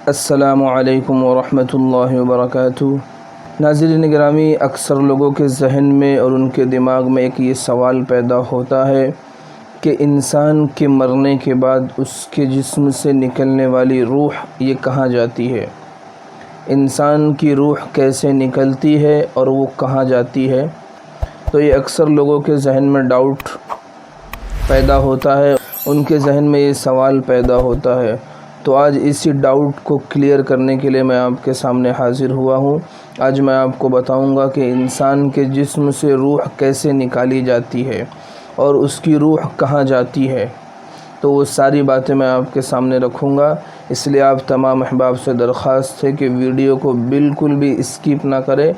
السلام علیکم ورحمۃ اللہ وبرکاتہ۔ ناظرین گرامی، اکثر لوگوں کے ذہن میں اور ان کے دماغ میں ایک یہ سوال پیدا ہوتا ہے کہ انسان کے مرنے کے بعد اس کے جسم سے نکلنے والی روح یہ کہاں جاتی ہے؟ انسان کی روح کیسے نکلتی ہے اور وہ کہاں جاتی ہے؟ تو یہ اکثر لوگوں کے ذہن میں ڈاؤٹ پیدا ہوتا ہے، ان کے ذہن میں یہ سوال پیدا ہوتا ہے۔ تو آج اسی ڈاؤٹ کو کلیئر کرنے کے لیے میں آپ کے سامنے حاضر ہوا ہوں۔ آج میں آپ کو بتاؤں گا کہ انسان کے جسم سے روح کیسے نکالی جاتی ہے اور اس کی روح کہاں جاتی ہے۔ تو وہ ساری باتیں میں آپ کے سامنے رکھوں گا، اس لیے آپ تمام احباب سے درخواست ہے کہ ویڈیو کو بالکل بھی اسکپ نہ کریں،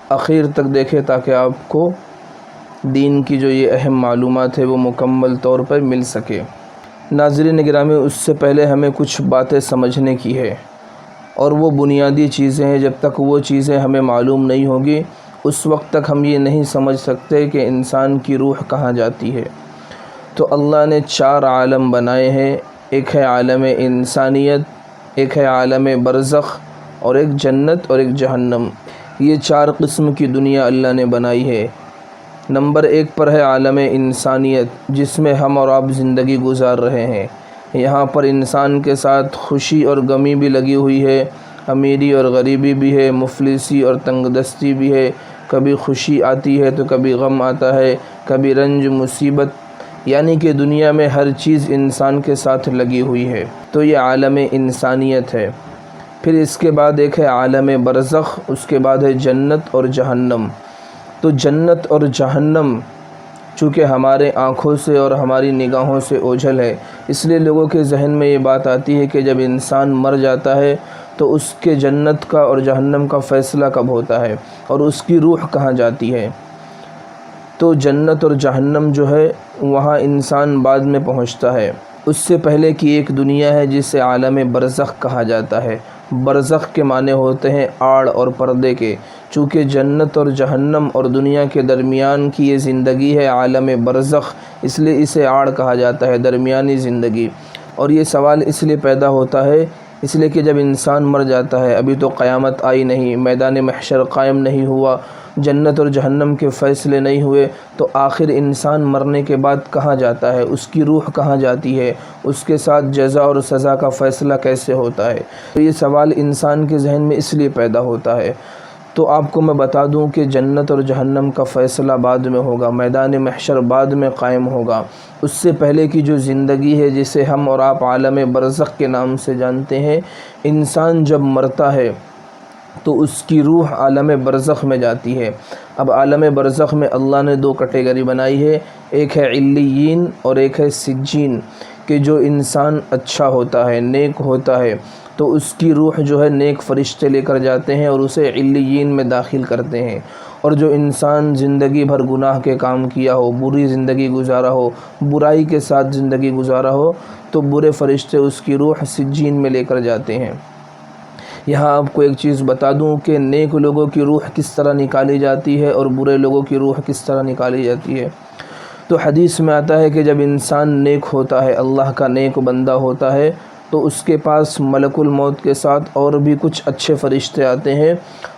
آخر تک دیکھیں تاکہ آپ کو دین کی جو یہ اہم معلومات ہے وہ مکمل طور پر مل سکے۔ ناظرین گرامی، اس سے پہلے ہمیں کچھ باتیں سمجھنے کی ہے، اور وہ بنیادی چیزیں ہیں۔ جب تک وہ چیزیں ہمیں معلوم نہیں ہوگی اس وقت تک ہم یہ نہیں سمجھ سکتے کہ انسان کی روح کہاں جاتی ہے۔ تو اللہ نے 4 عالم بنائے ہیں، ایک ہے عالم انسانیت، ایک ہے عالم برزخ، اور ایک جنت اور ایک جہنم۔ یہ 4 قسم کی دنیا اللہ نے بنائی ہے۔ نمبر 1 پر ہے عالم انسانیت، جس میں ہم اور آپ زندگی گزار رہے ہیں۔ یہاں پر انسان کے ساتھ خوشی اور غمی بھی لگی ہوئی ہے، امیری اور غریبی بھی ہے، مفلسی اور تنگ دستی بھی ہے۔ کبھی خوشی آتی ہے تو کبھی غم آتا ہے، کبھی رنج مصیبت، یعنی کہ دنیا میں ہر چیز انسان کے ساتھ لگی ہوئی ہے۔ تو یہ عالم انسانیت ہے۔ پھر اس کے بعد ایک ہے عالم برزخ، اس کے بعد ہے جنت اور جہنم۔ تو جنت اور جہنم چونکہ ہمارے آنکھوں سے اور ہماری نگاہوں سے اوجھل ہے، اس لیے لوگوں کے ذہن میں یہ بات آتی ہے کہ جب انسان مر جاتا ہے تو اس کے جنت کا اور جہنم کا فیصلہ کب ہوتا ہے اور اس کی روح کہاں جاتی ہے۔ تو جنت اور جہنم جو ہے وہاں انسان بعد میں پہنچتا ہے، اس سے پہلے کی ایک دنیا ہے جسے عالم برزخ کہا جاتا ہے۔ برزخ کے معنی ہوتے ہیں آڑ اور پردے کے۔ چونکہ جنت اور جہنم اور دنیا کے درمیان کی یہ زندگی ہے عالم برزخ، اس لیے اسے آڑ کہا جاتا ہے، درمیانی زندگی۔ اور یہ سوال اس لیے پیدا ہوتا ہے اس لیے کہ جب انسان مر جاتا ہے، ابھی تو قیامت آئی نہیں، میدان محشر قائم نہیں ہوا، جنت اور جہنم کے فیصلے نہیں ہوئے، تو آخر انسان مرنے کے بعد کہاں جاتا ہے، اس کی روح کہاں جاتی ہے، اس کے ساتھ جزا اور سزا کا فیصلہ کیسے ہوتا ہے۔ تو یہ سوال انسان کے ذہن میں اس لیے پیدا ہوتا ہے۔ تو آپ کو میں بتا دوں کہ جنت اور جہنم کا فیصلہ بعد میں ہوگا، میدان محشر بعد میں قائم ہوگا۔ اس سے پہلے کی جو زندگی ہے جسے ہم اور آپ عالم برزخ کے نام سے جانتے ہیں، انسان جب مرتا ہے تو اس کی روح عالم برزخ میں جاتی ہے۔ اب عالم برزخ میں اللہ نے 2 کیٹیگری بنائی ہے، ایک ہے علیین اور ایک ہے سجین، کہ جو انسان اچھا ہوتا ہے، نیک ہوتا ہے، تو اس کی روح جو ہے نیک فرشتے لے کر جاتے ہیں اور اسے علیین میں داخل کرتے ہیں۔ اور جو انسان زندگی بھر گناہ کے کام کیا ہو، بری زندگی گزارا ہو، برائی کے ساتھ زندگی گزارا ہو، تو برے فرشتے اس کی روح سجین میں لے کر جاتے ہیں۔ یہاں آپ کو ایک چیز بتا دوں کہ نیک لوگوں کی روح کس طرح نکالی جاتی ہے اور برے لوگوں کی روح کس طرح نکالی جاتی ہے۔ تو حدیث میں آتا ہے کہ جب انسان نیک ہوتا ہے، اللہ کا نیک بندہ ہوتا ہے، تو اس کے پاس ملک الموت کے ساتھ اور بھی کچھ اچھے فرشتے آتے ہیں،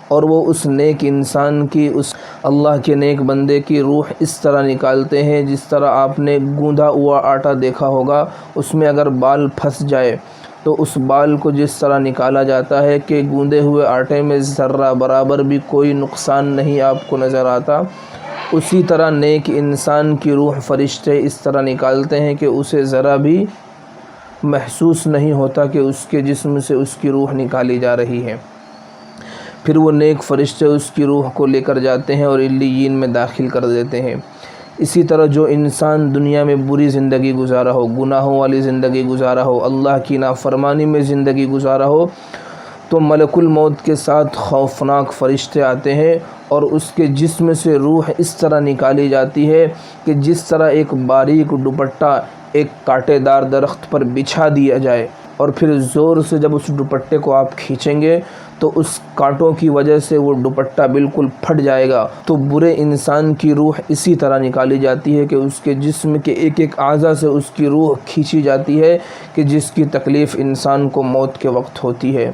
اور وہ اس نیک انسان کی، اس اللہ کے نیک بندے کی روح اس طرح نکالتے ہیں جس طرح آپ نے گوندا ہوا آٹا دیکھا ہوگا، اس میں اگر بال پھنس جائے تو اس بال کو جس طرح نکالا جاتا ہے کہ گوندے ہوئے آٹے میں ذرہ برابر بھی کوئی نقصان نہیں آپ کو نظر آتا، اسی طرح نیک انسان کی روح فرشتے اس طرح نکالتے ہیں کہ اسے ذرا بھی محسوس نہیں ہوتا کہ اس کے جسم سے اس کی روح نکالی جا رہی ہے۔ پھر وہ نیک فرشتے اس کی روح کو لے کر جاتے ہیں اور علیین میں داخل کر دیتے ہیں۔ اسی طرح جو انسان دنیا میں بری زندگی گزارا ہو، گناہوں والی زندگی گزارا ہو، اللہ کی نافرمانی میں زندگی گزارا ہو، تو ملک الموت کے ساتھ خوفناک فرشتے آتے ہیں اور اس کے جسم سے روح اس طرح نکالی جاتی ہے کہ جس طرح ایک باریک دوپٹہ ایک کانٹے دار درخت پر بچھا دیا جائے، اور پھر زور سے جب اس دوپٹے کو آپ کھینچیں گے تو اس کانٹوں کی وجہ سے وہ دوپٹہ بالکل پھٹ جائے گا۔ تو برے انسان کی روح اسی طرح نکالی جاتی ہے کہ اس کے جسم کے ایک ایک اعضاء سے اس کی روح کھینچی جاتی ہے کہ جس کی تکلیف انسان کو موت کے وقت ہوتی ہے۔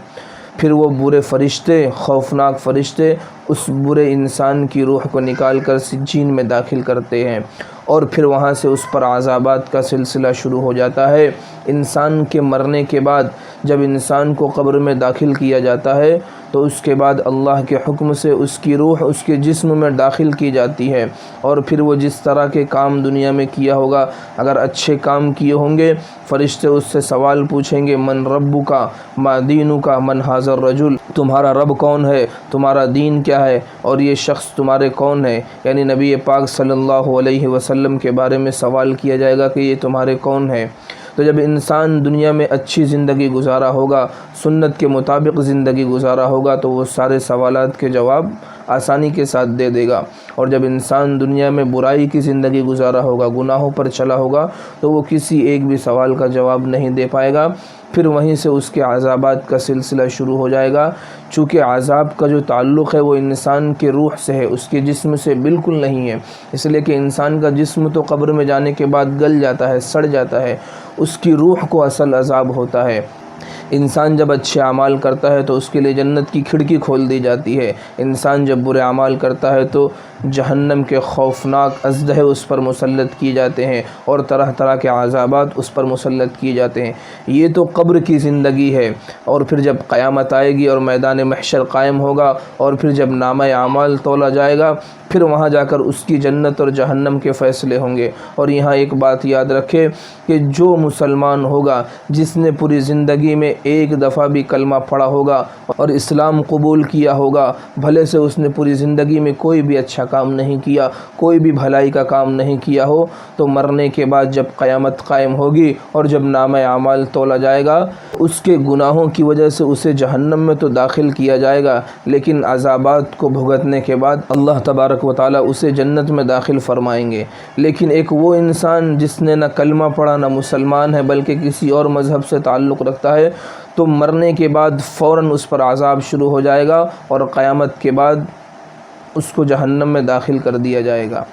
پھر وہ برے فرشتے، خوفناک فرشتے اس برے انسان کی روح کو نکال کر سجین میں داخل کرتے ہیں، اور پھر وہاں سے اس پر عذابات کا سلسلہ شروع ہو جاتا ہے۔ انسان کے مرنے کے بعد جب انسان کو قبر میں داخل کیا جاتا ہے تو اس کے بعد اللہ کے حکم سے اس کی روح اس کے جسم میں داخل کی جاتی ہے، اور پھر وہ جس طرح کے کام دنیا میں کیا ہوگا، اگر اچھے کام کیے ہوں گے فرشتے اس سے سوال پوچھیں گے، من ربک ما دینک من ھذا الرجل، تمہارا رب کون ہے، تمہارا دین کیا ہے، اور یہ شخص تمہارے کون ہے، یعنی نبی پاک صلی اللہ علیہ وسلم کے بارے میں سوال کیا جائے گا کہ یہ تمہارے کون ہے۔ تو جب انسان دنیا میں اچھی زندگی گزارا ہوگا، سنت کے مطابق زندگی گزارا ہوگا، تو وہ سارے سوالات کے جواب آسانی کے ساتھ دے دے گا، اور جب انسان دنیا میں برائی کی زندگی گزارا ہوگا، گناہوں پر چلا ہوگا، تو وہ کسی ایک بھی سوال کا جواب نہیں دے پائے گا۔ پھر وہیں سے اس کے عذابات کا سلسلہ شروع ہو جائے گا، چونکہ عذاب کا جو تعلق ہے وہ انسان کے روح سے ہے، اس کے جسم سے بالکل نہیں ہے، اس لیے کہ انسان کا جسم تو قبر میں جانے کے بعد گل جاتا ہے، سڑ جاتا ہے، اس کی روح کو اصل عذاب ہوتا ہے۔ انسان جب اچھے اعمال کرتا ہے تو اس کے لیے جنت کی کھڑکی کھول دی جاتی ہے، انسان جب برے اعمال کرتا ہے تو جہنم کے خوفناک اژدہے اس پر مسلط کیے جاتے ہیں، اور طرح طرح کے عذابات اس پر مسلط کیے جاتے ہیں۔ یہ تو قبر کی زندگی ہے، اور پھر جب قیامت آئے گی اور میدان محشر قائم ہوگا، اور پھر جب نامہ اعمال تولا جائے گا، پھر وہاں جا کر اس کی جنت اور جہنم کے فیصلے ہوں گے۔ اور یہاں ایک بات یاد رکھے کہ جو مسلمان ہوگا جس نے پوری زندگی میں ایک دفعہ بھی کلمہ پڑھا ہوگا اور اسلام قبول کیا ہوگا، بھلے سے اس نے پوری زندگی میں کوئی بھی اچھا کام نہیں کیا، کوئی بھی بھلائی کا کام نہیں کیا ہو، تو مرنے کے بعد جب قیامت قائم ہوگی اور جب نامہ اعمال تولا جائے گا، اس کے گناہوں کی وجہ سے اسے جہنم میں تو داخل کیا جائے گا، لیکن عذابات کو بھگتنے کے بعد اللہ تبارک و تعالیٰ اسے جنت میں داخل فرمائیں گے۔ لیکن ایک وہ انسان جس نے نہ کلمہ پڑھا، نہ مسلمان ہے بلکہ کسی اور مذہب سے تعلق رکھتا ہے، تو مرنے کے بعد فوراً اس پر عذاب شروع ہو جائے گا، اور قیامت کے بعد اس کو جہنم میں داخل کر دیا جائے گا۔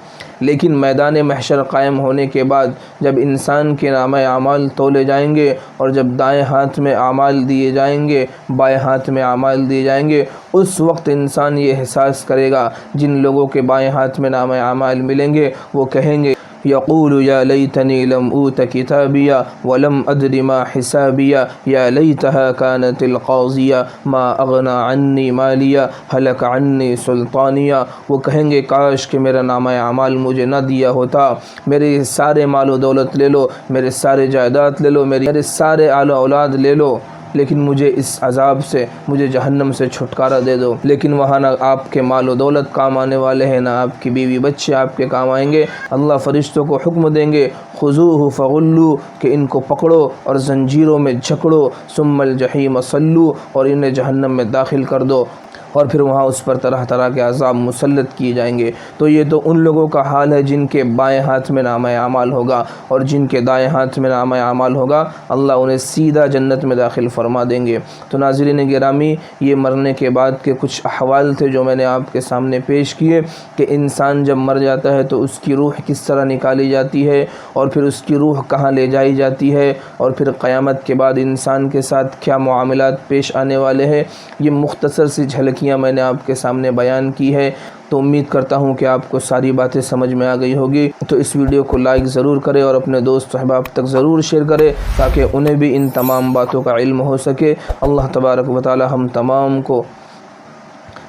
لیکن میدان محشر قائم ہونے کے بعد جب انسان کے نامہ اعمال تولے جائیں گے، اور جب دائیں ہاتھ میں اعمال دیے جائیں گے، بائیں ہاتھ میں اعمال دیے جائیں گے، اس وقت انسان یہ احساس کرے گا، جن لوگوں کے بائیں ہاتھ میں نامہ اعمال ملیں گے وہ کہیں گے، یقول یا لیتنی لم اوت کتابیا ولم ادر ما حسابیا یا لیتها كانت القاضیہ ما اغنی عنی مالیا ہلک عنی سلطانیہ۔ وہ کہیں گے کاش کہ میرا نامہ اعمال مجھے نہ دیا ہوتا، میرے سارے مال و دولت لے لو، میرے سارے جائیداد لے لو، میرے سارے آل و اولاد لے لو، لیکن مجھے اس عذاب سے، مجھے جہنم سے چھٹکارا دے دو۔ لیکن وہاں نہ آپ کے مال و دولت کام آنے والے ہیں، نہ آپ کی بیوی بچے آپ کے کام آئیں گے۔ اللہ فرشتوں کو حکم دیں گے، خذوہ فغلوا، کہ ان کو پکڑو اور زنجیروں میں جکڑو، ثم الجحیم صلوا، اور انہیں جہنم میں داخل کر دو، اور پھر وہاں اس پر طرح طرح کے عذاب مسلط کیے جائیں گے۔ تو یہ تو ان لوگوں کا حال ہے جن کے بائیں ہاتھ میں نامہ اعمال ہوگا، اور جن کے دائیں ہاتھ میں نامہ اعمال ہوگا اللہ انہیں سیدھا جنت میں داخل فرما دیں گے۔ تو ناظرین گرامی، یہ مرنے کے بعد کے کچھ احوال تھے جو میں نے آپ کے سامنے پیش کیے، کہ انسان جب مر جاتا ہے تو اس کی روح کس طرح نکالی جاتی ہے، اور پھر اس کی روح کہاں لے جائی جاتی ہے، اور پھر قیامت کے بعد انسان کے ساتھ کیا معاملات پیش آنے والے ہیں۔ یہ مختصر سی جھلکیاں میں نے آپ کے سامنے بیان کی ہے، تو امید کرتا ہوں کہ آپ کو ساری باتیں سمجھ میں آ گئی ہوگی۔ تو اس ویڈیو کو لائک ضرور کریں اور اپنے دوست احباب تک ضرور شیئر کریں، تاکہ انہیں بھی ان تمام باتوں کا علم ہو سکے۔ اللہ تبارک و تعالی ہم تمام کو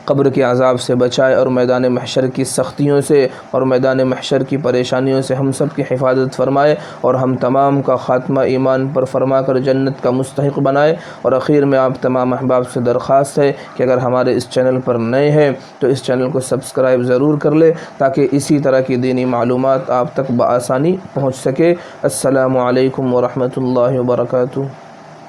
قبر کے عذاب سے بچائے، اور میدان محشر کی سختیوں سے اور میدان محشر کی پریشانیوں سے ہم سب کی حفاظت فرمائے، اور ہم تمام کا خاتمہ ایمان پر فرما کر جنت کا مستحق بنائے۔ اور اخیر میں آپ تمام احباب سے درخواست ہے کہ اگر ہمارے اس چینل پر نئے ہیں تو اس چینل کو سبسکرائب ضرور کر لیں، تاکہ اسی طرح کی دینی معلومات آپ تک بآسانی پہنچ سکے۔ السلام علیکم ورحمۃ اللہ وبرکاتہ۔